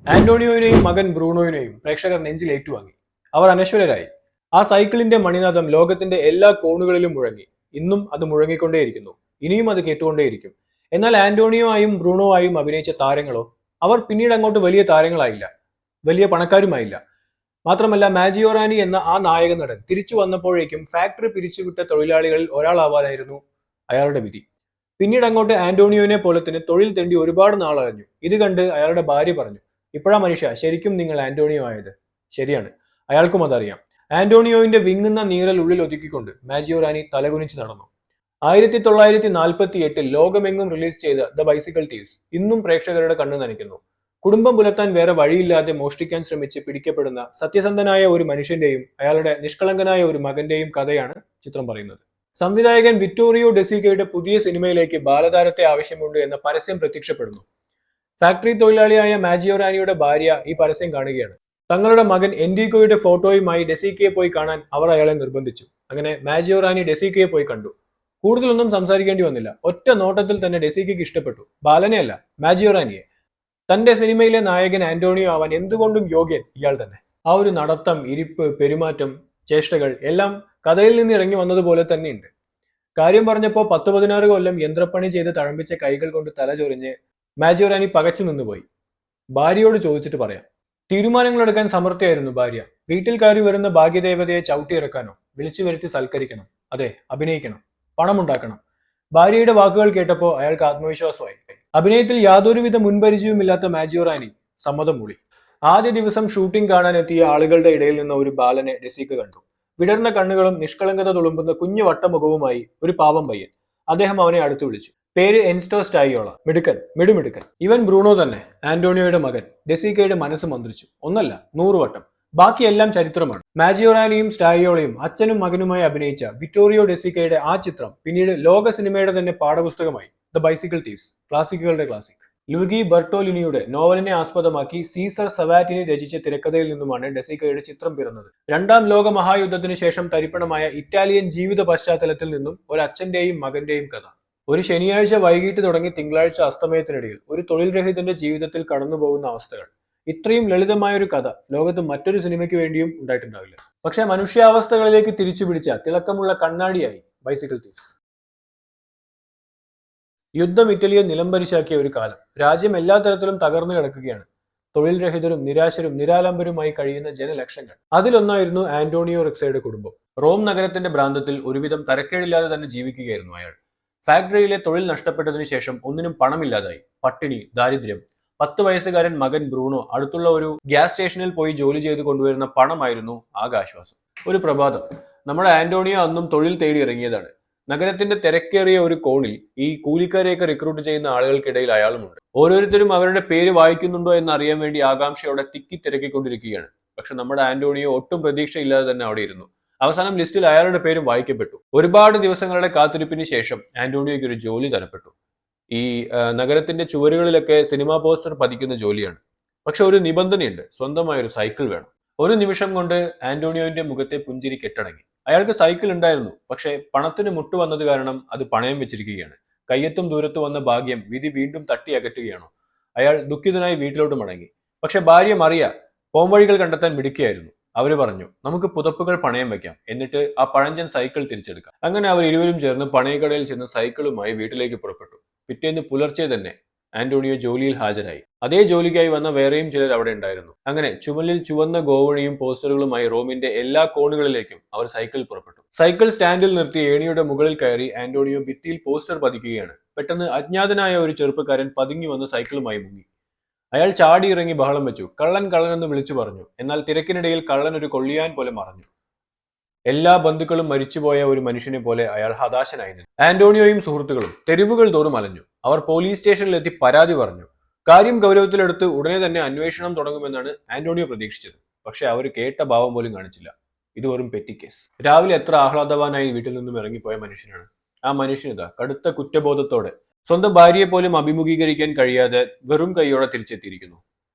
ആന്റോണിയോയിനെയും മകൻ ബ്രൂണോയിനെയും പ്രേക്ഷകർ നെഞ്ചിൽ ഏറ്റുവാങ്ങി. അവർ അനശ്വരരായി. ആ സൈക്കിളിന്റെ മണിനാദം ലോകത്തിന്റെ എല്ലാ കോണുകളിലും മുഴങ്ങി. ഇന്നും അത് മുഴങ്ങിക്കൊണ്ടേയിരിക്കുന്നു. ഇനിയും അത് കേട്ടുകൊണ്ടേയിരിക്കും. എന്നാൽ ആന്റോണിയോ ആയും ബ്രൂണോ ആയും അഭിനയിച്ച താരങ്ങളോ? അവർ പിന്നീട് അങ്ങോട്ട് വലിയ താരങ്ങളായില്ല, വലിയ പണക്കാരുമായില്ല. മാത്രമല്ല, മാജിയോറാനി എന്ന ആ നായക നടൻ തിരിച്ചു വന്നപ്പോഴേക്കും ഫാക്ടറി പിരിച്ചുവിട്ട തൊഴിലാളികളിൽ ഒരാളാവാനായിരുന്നു അയാളുടെ വിധി. പിന്നീട് അങ്ങോട്ട് ആന്റോണിയോനെ പോലെ തന്നെ തൊഴിൽ തെണ്ടി ഒരുപാട് നാളറിഞ്ഞു. ഇത് കണ്ട് അയാളുടെ ഭാര്യ പറഞ്ഞു, ഇപ്പോഴാ മനുഷ്യ ശരിക്കും നിങ്ങൾ ആന്റോണിയോ ആയത്. ശരിയാണ്, അയാൾക്കും അതറിയാം. ആന്റോണിയോയുടെ വിങ്ങുന്ന നീറൽ ഉള്ളിൽ ഒതുക്കിക്കൊണ്ട് മാജിയോറാനി തലകുനിച്ച് നടന്നു. 1948 ലോകമെങ്ങും റിലീസ് ചെയ്ത ദ ബൈസിക്കിൾ തീവ്സ് ഇന്നും പ്രേക്ഷകരുടെ കണ്ണു നനയ്ക്കുന്നു. കുടുംബം പുലർത്താൻ വേറെ വഴിയില്ലാതെ മോഷ്ടിക്കാൻ ശ്രമിച്ച് പിടിക്കപ്പെടുന്ന സത്യസന്ധനായ ഒരു മനുഷ്യന്റെയും അയാളുടെ നിഷ്കളങ്കനായ ഒരു മകന്റെയും കഥയാണ് ചിത്രം പറയുന്നത്. സംവിധായകൻ വിറ്റോറിയോ ഡെസിക്കയുടെ പുതിയ സിനിമയിലേക്ക് ബാലതാരത്തെ ആവശ്യമുണ്ട് എന്ന പരസ്യം പ്രത്യക്ഷപ്പെടുന്നു. ഫാക്ടറി തൊഴിലാളിയായ മാജിയോറാനിയുടെ ഭാര്യ ഈ പരസ്യം കാണുകയാണ്. തങ്ങളുടെ മകൻ എൻഡിക്കോയുടെ ഫോട്ടോയുമായി ഡെസിക്കയെ പോയി കാണാൻ അവർ അയാളെ നിർബന്ധിച്ചു. അങ്ങനെ മാജിയോറാനി ഡെസിക്കയെ പോയി കണ്ടു. കൂടുതലൊന്നും സംസാരിക്കേണ്ടി വന്നില്ല. ഒറ്റ നോട്ടത്തിൽ തന്നെ ഡെസിക്കയ്ക്ക് ഇഷ്ടപ്പെട്ടു. ബാലനെയല്ല, മാജിയോറാനിയെ. തന്റെ സിനിമയിലെ നായകൻ ആന്റോണിയോ ആവാൻ എന്തുകൊണ്ടും യോഗ്യൻ ഇയാൾ തന്നെ. ആ ഒരു നടത്തം, ഇരിപ്പ്, പെരുമാറ്റം, ചേഷ്ടകൾ എല്ലാം കഥയിൽ നിന്ന് ഇറങ്ങി വന്നതുപോലെ തന്നെയുണ്ട്. കാര്യം പറഞ്ഞപ്പോൾ 10-16 കൊല്ലം യന്ത്രപ്പണി ചെയ്ത് തഴമ്പിച്ച കൈകൾ കൊണ്ട് തല ചൊറിഞ്ഞ് മാജിയോറാനി പകച്ചു നിന്നുപോയി. ഭാര്യയോട് ചോദിച്ചിട്ട് പറയാം. തീരുമാനങ്ങൾ എടുക്കാൻ സമർത്ഥയായിരുന്നു ഭാര്യ. വീട്ടിൽ കയറി വരുന്ന ഭാഗ്യദേവതയെ ചവിട്ടിയിറക്കാനോ, വിളിച്ചു വരുത്തി സൽക്കരിക്കണം, അതെ അഭിനയിക്കണം, പണമുണ്ടാക്കണം. ഭാര്യയുടെ വാക്കുകൾ കേട്ടപ്പോൾ അയാൾക്ക് ആത്മവിശ്വാസമായി. അഭിനയത്തിൽ യാതൊരുവിധ മുൻപരിചയവുമില്ലാത്ത മാജിയോറാനി സമ്മതം മൂളി. ആദ്യ ദിവസം ഷൂട്ടിംഗ് കാണാൻ എത്തിയ ആളുകളുടെ ഇടയിൽ നിന്ന് ഒരു ബാലനെ ഡെസിക്ക കണ്ടു. വിടർന്ന കണ്ണുകളും നിഷ്കളങ്കത തുളുമ്പുന്ന കുഞ്ഞു വട്ടമുഖവുമായി ഒരു പാവം പയ്യൻ. അദ്ദേഹം അവനെ അടുത്ത് വിളിച്ചു. പേര് എൻസ്റ്റോ സ്റ്റായിയോള. മിടുക്കൻ, മിടുമിടുക്കൻ. ഇവൻ ബ്രൂണോ തന്നെ, ആന്റോണിയോയുടെ മകൻ. ഡെസിക്കയുടെ മനസ്സ് മന്ത്രിച്ചു. ഒന്നല്ല, 100 വട്ടം. ബാക്കിയെല്ലാം ചരിത്രമാണ്. മാജിയോറാനിയും സ്റ്റായിയോളയും അച്ഛനും മകനുമായി അഭിനയിച്ച വിറ്റോറിയോ ഡെസിക്കയുടെ ആ ചിത്രം പിന്നീട് ലോക സിനിമയുടെ തന്നെ പാഠപുസ്തകമായി. ദ ബൈസിക്കിൾ തീവ്സ്, ക്ലാസിക്കുകളുടെ ക്ലാസിക്. ലൂഗി ബർട്ടോലിനിയുടെ നോവലിനെ ആസ്പദമാക്കി സീസർ സവാറ്റിനി രചിച്ച തിരക്കഥയിൽ നിന്നുമാണ് ഡെസിക്കയുടെ ചിത്രം പിറന്നത്. 2ാം ലോക മഹായുദ്ധത്തിന് ശേഷം തരിപ്പണമായ ഇറ്റാലിയൻ ജീവിത പശ്ചാത്തലത്തിൽ നിന്നും ഒരു അച്ഛന്റെയും മകന്റെയും കഥ. ഒരു ശനിയാഴ്ച വൈകിട്ട് തുടങ്ങി തിങ്കളാഴ്ച അസ്തമയത്തിനിടയിൽ ഒരു തൊഴിൽ രഹിതന്റെ ജീവിതത്തിൽ കടന്നുപോകുന്ന അവസ്ഥകൾ. ഇത്രയും ലളിതമായൊരു കഥ ലോകത്ത് മറ്റൊരു സിനിമയ്ക്ക് വേണ്ടിയും ഉണ്ടായിട്ടുണ്ടാവില്ല. പക്ഷേ മനുഷ്യാവസ്ഥകളിലേക്ക് തിരിച്ചുപിടിച്ച തിളക്കമുള്ള കണ്ണാടിയായി ബൈസിക്കിൾ തീവ്സ്. യുദ്ധം ഇറ്റലിയെ നിലംപരിശാക്കിയ ഒരു കാലം. രാജ്യം എല്ലാ തരത്തിലും തകർന്നു കിടക്കുകയാണ്. തൊഴിൽ രഹിതരും നിരാശരും നിരാലംബരുമായി കഴിയുന്ന ജനലക്ഷങ്ങൾ. അതിലൊന്നായിരുന്നു ആന്റോണിയോ റിക്സയുടെ കുടുംബം. റോം നഗരത്തിന്റെ ഭ്രാന്തത്തിൽ ഒരുവിധം തരക്കേടില്ലാതെ തന്നെ ജീവിക്കുകയായിരുന്നു അയാൾ. ഫാക്ടറിയിലെ തൊഴിൽ നഷ്ടപ്പെട്ടതിനു ശേഷം ഒന്നിനും പണമില്ലാതായി. പട്ടിണി, ദാരിദ്ര്യം. 10 വയസ്സുകാരൻ മകൻ ബ്രൂണോ അടുത്തുള്ള ഒരു ഗ്യാസ് സ്റ്റേഷനിൽ പോയി ജോലി ചെയ്ത് കൊണ്ടുവരുന്ന പണമായിരുന്നു ആകെ ആശ്വാസം. ഒരു പ്രഭാതം നമ്മുടെ ആന്റോണിയോ അന്നും തൊഴിൽ തേടി ഇറങ്ങിയതാണ്. നഗരത്തിന്റെ തിരക്കേറിയ ഒരു കോണിൽ ഈ കൂലിക്കാരെയൊക്കെ റിക്രൂട്ട് ചെയ്യുന്ന ആളുകൾക്കിടയിൽ അയാളുമുണ്ട്. ഓരോരുത്തരും അവരുടെ പേര് വായിക്കുന്നുണ്ടോ എന്ന് അറിയാൻ വേണ്ടി ആകാംക്ഷയോടെ തിക്കി തിരക്കിക്കൊണ്ടിരിക്കുകയാണ്. പക്ഷെ നമ്മുടെ ആന്റോണിയോ ഒട്ടും പ്രതീക്ഷയില്ലാതെ തന്നെ അവിടെ ഇരുന്നു. അവസാനം ലിസ്റ്റിൽ അയാളുടെ പേരും വായിക്കപ്പെട്ടു. ഒരുപാട് ദിവസങ്ങളുടെ കാത്തിരിപ്പിന് ശേഷം ആന്റോണിയോയ്ക്ക് ഒരു ജോലി തരപ്പെട്ടു. ഈ നഗരത്തിന്റെ ചുവരുകളിലൊക്കെ സിനിമാ പോസ്റ്റർ പതിക്കുന്ന ജോലിയാണ്. പക്ഷെ ഒരു നിബന്ധനയുണ്ട്, സ്വന്തമായ ഒരു സൈക്കിൾ വേണം. ഒരു നിമിഷം കൊണ്ട് ആന്റോണിയോന്റെ മുഖത്തെ പുഞ്ചിരി കെട്ടടങ്ങി. അയാൾക്ക് സൈക്കിൾ ഉണ്ടായിരുന്നു, പക്ഷെ പണത്തിന് മുട്ടു വന്നത് കാരണം അത് പണയം വെച്ചിരിക്കുകയാണ്. കയ്യെത്തും ദൂരത്ത് വന്ന ഭാഗ്യം വിധി വീണ്ടും തട്ടി അകറ്റുകയാണോ? അയാൾ ദുഃഖിതനായി വീട്ടിലോട്ട് മടങ്ങി. പക്ഷെ ഭാര്യ മറിയ പോംവഴികൾ കണ്ടെത്താൻ മിടുക്കിയായിരുന്നു. അവര് പറഞ്ഞു, നമുക്ക് പുതപ്പുകൾ പണയം വെക്കാം, എന്നിട്ട് ആ പഴഞ്ചൻ സൈക്കിൾ തിരിച്ചെടുക്കാം. അങ്ങനെ അവർ ഇരുവരും ചേർന്ന് പണയക്കടയിൽ ചെന്ന് സൈക്കിളുമായി വീട്ടിലേക്ക് പുറപ്പെട്ടു. പിറ്റേന്ന് പുലർച്ചെ തന്നെ ആന്റോണിയോ ജോലിയിൽ ഹാജരായി. അതേ ജോലിക്കായി വന്ന വേറെയും ചിലർ അവിടെ ഉണ്ടായിരുന്നു. അങ്ങനെ ചുമലിൽ ചുവന്ന ഗോവണിയും പോസ്റ്ററുകളുമായി റോമിന്റെ എല്ലാ കോണുകളിലേക്കും അവർ സൈക്കിൾ പുറപ്പെട്ടു. സൈക്കിൾ സ്റ്റാൻഡിൽ നിർത്തി ഏണിയുടെ മുകളിൽ കയറി ആന്റോണിയോ ഭിത്തിയിൽ പോസ്റ്റർ പതിക്കുകയാണ്. പെട്ടെന്ന് അജ്ഞാതനായ ഒരു ചെറുപ്പക്കാരൻ പതുങ്ങി വന്ന് സൈക്കിളുമായി മുങ്ങി. അയാൾ ചാടി ഇറങ്ങി ബഹളം വെച്ചു. കള്ളൻ കള്ളൻ എന്ന് വിളിച്ചു പറഞ്ഞു. എന്നാൽ തിരക്കിനിടയിൽ കള്ളൻ ഒരു കൊള്ളിയാൻ പോലെ മറഞ്ഞു. എല്ലാ ബന്ധുക്കളും മരിച്ചുപോയ ഒരു മനുഷ്യനെ പോലെ അയാൾ ഹതാശനായി നിന്നു. ആന്റോണിയോയും സുഹൃത്തുക്കളും തെരുവുകൾ തോറും അലഞ്ഞു. അവർ പോലീസ് സ്റ്റേഷനിലെത്തി പരാതി പറഞ്ഞു. കാര്യം ഗൗരവത്തിലെടുത്ത് ഉടനെ തന്നെ അന്വേഷണം തുടങ്ങുമെന്നാണ് ആന്റോണിയോ പ്രതീക്ഷിച്ചത്. പക്ഷെ അവർ കേട്ട ഭാവം പോലും കാണിച്ചില്ല. ഇത് വെറും പെറ്റി കേസ്. രാവിലെ എത്ര ആഹ്ലാദവാനായി വീട്ടിൽ നിന്നും ഇറങ്ങിപ്പോയ മനുഷ്യനാണ്. ആ മനുഷ്യനിതാ കടുത്ത കുറ്റബോധത്തോടെ സ്വന്തം ഭാര്യയെ പോലും അഭിമുഖീകരിക്കാൻ കഴിയാതെ വെറും കൈയോടെ തിരിച്ചെത്തിയിരിക്കുന്നു.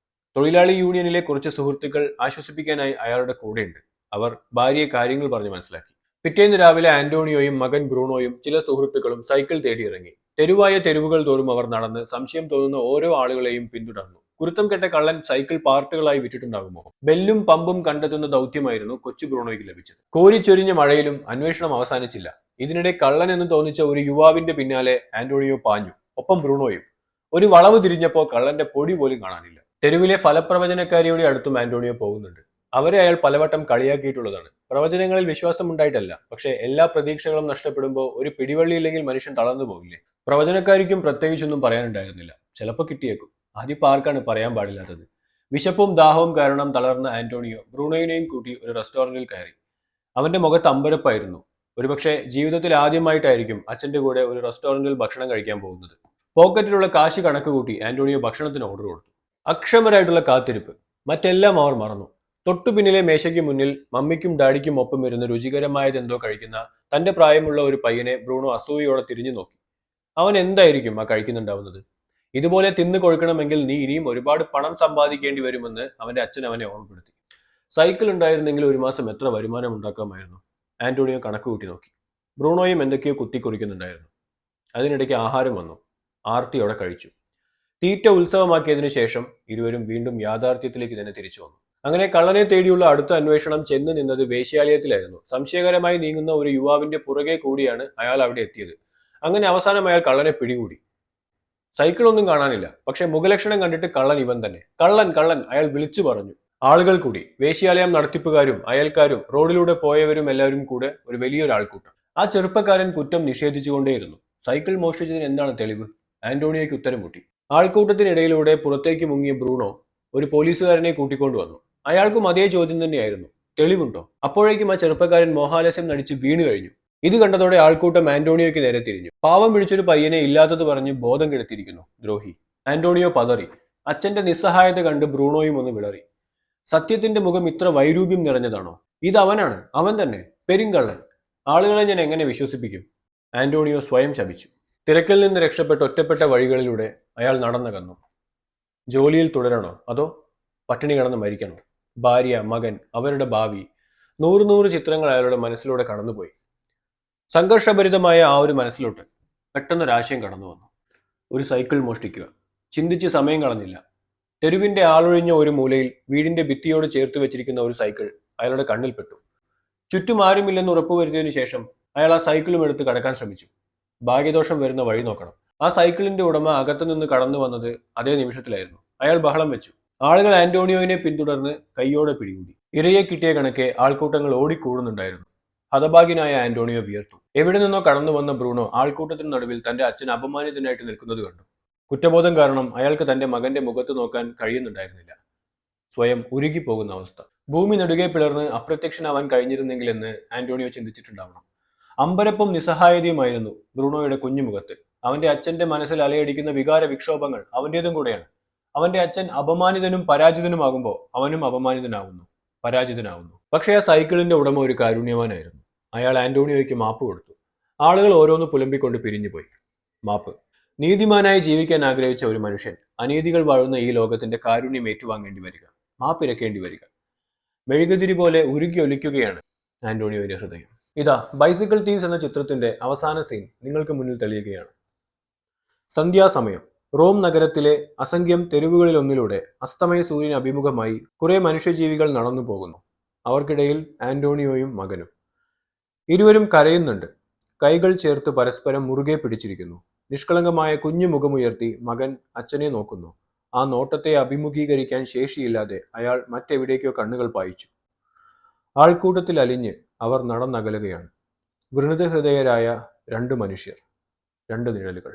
തൊഴിലാളി യൂണിയനിലെ കുറച്ച് സുഹൃത്തുക്കൾ ആശ്വസിപ്പിക്കാനായി അയാളുടെ കൂടെയുണ്ട്. അവർ ഭാര്യയെ കാര്യങ്ങൾ പറഞ്ഞ് മനസ്സിലാക്കി. പിറ്റേന്ന് രാവിലെ ആന്റോണിയോയും മകൻ ബ്രൂണോയും ചില സുഹൃത്തുക്കളും സൈക്കിൾ തേടി ഇറങ്ങി. തെരുവായ തെരുവുകൾ തോറും അവർ നടന്ന് സംശയം തോന്നുന്ന ഓരോ ആളുകളെയും പിന്തുടർന്നു. കുരുത്തം കെട്ട കള്ളൻ സൈക്കിൾ പാർട്ടുകളായി വിറ്റിട്ടുണ്ടാകുമോ? ബെല്ലും പമ്പും കണ്ടെത്തുന്ന ദൗത്യമായിരുന്നു കൊച്ചു ബ്രൂണോയ്ക്ക് ലഭിച്ചത്. കോരിച്ചൊരിഞ്ഞ മഴയിലും അന്വേഷണം അവസാനിച്ചില്ല. ഇതിനിടെ കള്ളൻ എന്ന് തോന്നിച്ച ഒരു യുവാവിന്റെ പിന്നാലെ ആന്റോണിയോ പാഞ്ഞു, ഒപ്പം ബ്രൂണോയും. ഒരു വളവ് തിരിഞ്ഞപ്പോൾ കള്ളന്റെ പൊടി പോലും കാണാനില്ല. തെരുവിലെ ഫലപ്രവചനക്കാരിയുടെ അടുത്തും ആന്റോണിയോ പോകുന്നുണ്ട്. അവരെ അയാൾ പലവട്ടം കളിയാക്കിയിട്ടുള്ളതാണ്. പ്രവചനങ്ങളിൽ വിശ്വാസം ഉണ്ടായിട്ടല്ല, പക്ഷേ എല്ലാ പ്രതീക്ഷകളും നഷ്ടപ്പെടുമ്പോൾ ഒരു പിടിവള്ളിയില്ലെങ്കിൽ മനുഷ്യൻ തളർന്നു പോകില്ലേ? പ്രവചനക്കാരിക്കും പ്രത്യേകിച്ചൊന്നും പറയാനുണ്ടായിരുന്നില്ല. ചിലപ്പോൾ കിട്ടിയേക്കും. അതിപ്പോൾ ആർക്കാണ് പറയാൻ പാടില്ലാത്തത്? വിശപ്പും ദാഹവും കാരണം തളർന്ന ആന്റോണിയോ ബ്രൂണോയിനെയും കൂട്ടി ഒരു റെസ്റ്റോറന്റിൽ കയറി. അവന്റെ മുഖത്ത് അമ്പരപ്പായിരുന്നു. ഒരുപക്ഷെ ജീവിതത്തിൽ ആദ്യമായിട്ടായിരിക്കും അച്ഛന്റെ കൂടെ ഒരു റെസ്റ്റോറന്റിൽ ഭക്ഷണം കഴിക്കാൻ പോകുന്നത്. പോക്കറ്റിലുള്ള കാശ് കണക്ക് കൂട്ടി ആന്റോണിയോ ഭക്ഷണത്തിന് ഓർഡർ കൊടുത്തു. അക്ഷമരായിട്ടുള്ള കാത്തിരിപ്പ്. മറ്റെല്ലാം അവർ മറന്നു. തൊട്ടു പിന്നിലെ മേശയ്ക്ക് മുന്നിൽ മമ്മിക്കും ഡാഡിക്കും ഒപ്പം ഇരുന്ന് രുചികരമായതെന്തോ കഴിക്കുന്ന തന്റെ പ്രായമുള്ള ഒരു പയ്യനെ ബ്രൂണോ അസൂയയോടെ തിരിഞ്ഞു നോക്കി. അവൻ എന്തായിരിക്കും ആ കഴിക്കുന്നുണ്ടാവുന്നത്? ഇതുപോലെ തിന്നു കൊഴുക്കണമെങ്കിൽ നീ ഇനിയും ഒരുപാട് പണം സമ്പാദിക്കേണ്ടി വരുമെന്ന് അവന്റെ അച്ഛൻ അവനെ ഓർമ്മപ്പെടുത്തി. സൈക്കിൾ ഉണ്ടായിരുന്നെങ്കിൽ ഒരു മാസം എത്ര വരുമാനം ഉണ്ടാക്കാമായിരുന്നു? ആന്റോണിയോ കണക്ക് കൂട്ടി നോക്കി. ബ്രൂണോയും എന്തൊക്കെയോ കുത്തിക്കുറിക്കുന്നുണ്ടായിരുന്നു. അതിനിടയ്ക്ക് ആഹാരം വന്നു. ആർത്തിയോടെ കഴിച്ചു. തീറ്റ ഉത്സവമാക്കിയതിനു ശേഷം ഇരുവരും വീണ്ടും യാഥാർത്ഥ്യത്തിലേക്ക് തന്നെ തിരിച്ചു വന്നു. അങ്ങനെ കള്ളനെ തേടിയുള്ള അടുത്ത അന്വേഷണം ചെന്ന് നിന്നത് വേശ്യാലയത്തിലായിരുന്നു. സംശയകരമായി നീങ്ങുന്ന ഒരു യുവാവിന്റെ പുറകെ കൂടിയാണ് അയാൾ അവിടെ എത്തിയത്. അങ്ങനെ അവസാനം അയാൾ കള്ളനെ പിടികൂടി. സൈക്കിൾ ഒന്നും കാണാനില്ല, പക്ഷെ മുഖലക്ഷണം കണ്ടിട്ട് കള്ളൻ ഇവൻ തന്നെ. കള്ളൻ കള്ളൻ അയാൾ വിളിച്ചു പറഞ്ഞു. ആളുകൾ കൂടി. വേശ്യാലയം നടത്തിപ്പുകാരും അയൽക്കാരും റോഡിലൂടെ പോയവരും എല്ലാവരും കൂടെ ഒരു വലിയൊരു ആൾക്കൂട്ടം. ആ ചെറുപ്പക്കാരൻ കുറ്റം നിഷേധിച്ചുകൊണ്ടേയിരുന്നു. സൈക്കിൾ മോഷ്ടിച്ചതിന് എന്താണ് തെളിവ്? ആന്റോണിയോയ്ക്ക് ഉത്തരം മുട്ടി. ആൾക്കൂട്ടത്തിനിടയിലൂടെ പുറത്തേക്ക് മുങ്ങിയ ബ്രൂണോ ഒരു പോലീസുകാരനെ കൂട്ടിക്കൊണ്ടുവന്നു. അയാൾക്കും അതേ ചോദ്യം തന്നെയായിരുന്നു. തെളിവുണ്ടോ? അപ്പോഴേക്കും ആ ചെറുപ്പക്കാരൻ മോഹാലസ്യം നടിച്ച് വീണു കഴിഞ്ഞു. ഇത് കണ്ടതോടെ ആൾക്കൂട്ടം ആന്റോണിയോയ്ക്ക് നേരെ തിരിഞ്ഞു. പാവം പിടിച്ചൊരു പയ്യനെ ഇല്ലാത്തത് പറഞ്ഞ് ബോധം കെടുത്തിയിരിക്കുന്നു ദ്രോഹി. ആന്റോണിയോ പതറി. അച്ഛന്റെ നിസ്സഹായത കണ്ട് ബ്രൂണോയും ഒന്ന് വിളറി. സത്യത്തിന്റെ മുഖം ഇത്ര വൈരൂപ്യം നിറഞ്ഞതാണോ? ഇത് അവനാണ്, അവൻ തന്നെ, പെരുങ്കള്ളൻ. ആളുകളെ ഞാൻ എങ്ങനെ വിശ്വസിപ്പിക്കും? ആന്റോണിയോ സ്വയം ശപിച്ചു. തിരക്കിൽ നിന്ന് രക്ഷപ്പെട്ട് ഒറ്റപ്പെട്ട വഴികളിലൂടെ അയാൾ നടന്നകന്നു. ജോലിയിൽ തുടരണോ അതോ പട്ടിണി കിടന്ന് മരിക്കണോ? ഭാര്യ, മകൻ, അവരുടെ ഭാവി, നൂറ് ചിത്രങ്ങൾ അയാളുടെ മനസ്സിലൂടെ കടന്നുപോയി. സംഘർഷഭരിതമായ ആ ഒരു മനസ്സിലോട്ട് പെട്ടെന്നൊരാശയം കടന്നു വന്നു. ഒരു സൈക്കിൾ മോഷ്ടിക്കുക. ചിന്തിച്ച് സമയം കളഞ്ഞില്ല. തെരുവിന്റെ ആളൊഴിഞ്ഞ ഒരു മൂലയിൽ വീടിന്റെ ഭിത്തിയോട് ചേർത്ത് വെച്ചിരിക്കുന്ന ഒരു സൈക്കിൾ അയാളുടെ കണ്ണിൽപ്പെട്ടു. ചുറ്റും ആരുമില്ലെന്ന് ഉറപ്പുവരുത്തിയതിനു ശേഷം അയാൾ ആ സൈക്കിളും എടുത്ത് കടക്കാൻ ശ്രമിച്ചു. ഭാഗ്യദോഷം വരുന്ന വഴി നോക്കണം. ആ സൈക്കിളിന്റെ ഉടമ അകത്തുനിന്ന് കടന്നു വന്നത് അതേ നിമിഷത്തിലായിരുന്നു. അയാൾ ബഹളം വെച്ചു. ആളുകൾ ആന്റോണിയോവിനെ പിന്തുടർന്ന് കൈയോടെ പിടികൂടി. ഇരയെ കിട്ടിയ കണക്കെ ആൾക്കൂട്ടങ്ങൾ ഓടിക്കൂടുന്നുണ്ടായിരുന്നു. ഹതഭാഗ്യനായ ആന്റോണിയോ വിയർത്തു. എവിടെ നിന്നോ കടന്നു വന്ന ബ്രൂണോ ആൾക്കൂട്ടത്തിന് നടുവിൽ തന്റെ അച്ഛൻ അപമാനിതനായിട്ട് നിൽക്കുന്നത് കണ്ടു. കുറ്റബോധം കാരണം അയാൾക്ക് തന്റെ മകന്റെ മുഖത്ത് നോക്കാൻ കഴിയുന്നുണ്ടായിരുന്നില്ല. സ്വയം ഉരുകിപ്പോകുന്ന അവസ്ഥ. ഭൂമി നെടുകെ പിളർന്ന് അപ്രത്യക്ഷനാവാൻ കഴിഞ്ഞിരുന്നെങ്കിലെന്ന് ആന്റോണിയോ ചിന്തിച്ചിട്ടുണ്ടാവണം. അമ്പരപ്പും നിസ്സഹായതയുമായിരുന്നു ബ്രൂണോയുടെ കുഞ്ഞുമുഖത്ത്. അവന്റെ അച്ഛന്റെ മനസ്സിൽ അലയടിക്കുന്ന വികാര വിക്ഷോഭങ്ങൾ അവന്റേതും കൂടെയാണ്. അവന്റെ അച്ഛൻ അപമാനിതനും പരാജിതനുമാകുമ്പോൾ അവനും അപമാനിതനാവുന്നു, പരാജിതനാവുന്നു. പക്ഷേ ആ സൈക്കിളിന്റെ ഉടമ ഒരു കാരുണ്യവാനായിരുന്നു. അയാൾ ആന്റോണിയോയ്ക്ക് മാപ്പ് കൊടുത്തു. ആളുകൾ ഓരോന്ന് പുലമ്പിക്കൊണ്ട് പിരിഞ്ഞുപോയി. മാപ്പ്. നീതിമാനായി ജീവിക്കാൻ ആഗ്രഹിച്ച ഒരു മനുഷ്യൻ അനീതികൾ വാഴുന്ന ഈ ലോകത്തിന്റെ കാരുണ്യം ഏറ്റുവാങ്ങേണ്ടി വരിക, മാപ്പിരക്കേണ്ടി വരിക. മെഴുകുതിരി പോലെ ഉരുകി ഒലിക്കുകയാണ് ആന്റോണിയോയുടെ ഹൃദയം. ഇതാ ബൈസിക്കിൾ തീവ്സ് എന്ന ചിത്രത്തിന്റെ അവസാന സീൻ നിങ്ങൾക്ക് മുന്നിൽ തെളിയുകയാണ്. സന്ധ്യാസമയം. റോം നഗരത്തിലെ അസംഖ്യം തെരുവുകളിലൊന്നിലൂടെ അസ്തമയ സൂര്യന് അഭിമുഖമായി കുറെ മനുഷ്യജീവികൾ നടന്നു പോകുന്നു. അവർക്കിടയിൽ ആന്റോണിയോയും മകനും. ഇരുവരും കരയുന്നുണ്ട്. കൈകൾ ചേർത്ത് പരസ്പരം മുറുകെ പിടിച്ചിരിക്കുന്നു. നിഷ്കളങ്കമായ കുഞ്ഞു മുഖമുയർത്തി മകൻ അച്ഛനെ നോക്കുന്നു. ആ നോട്ടത്തെ അഭിമുഖീകരിക്കാൻ ശേഷിയില്ലാതെ അയാൾ മറ്റെവിടേക്കോ കണ്ണുകൾ പായിച്ചു. ആൾക്കൂട്ടത്തിൽ അലിഞ്ഞ് അവർ നടന്നകലുകയാണ്. വൃണതഹൃദയരായ രണ്ട് മനുഷ്യർ, രണ്ട് നിഴലുകൾ.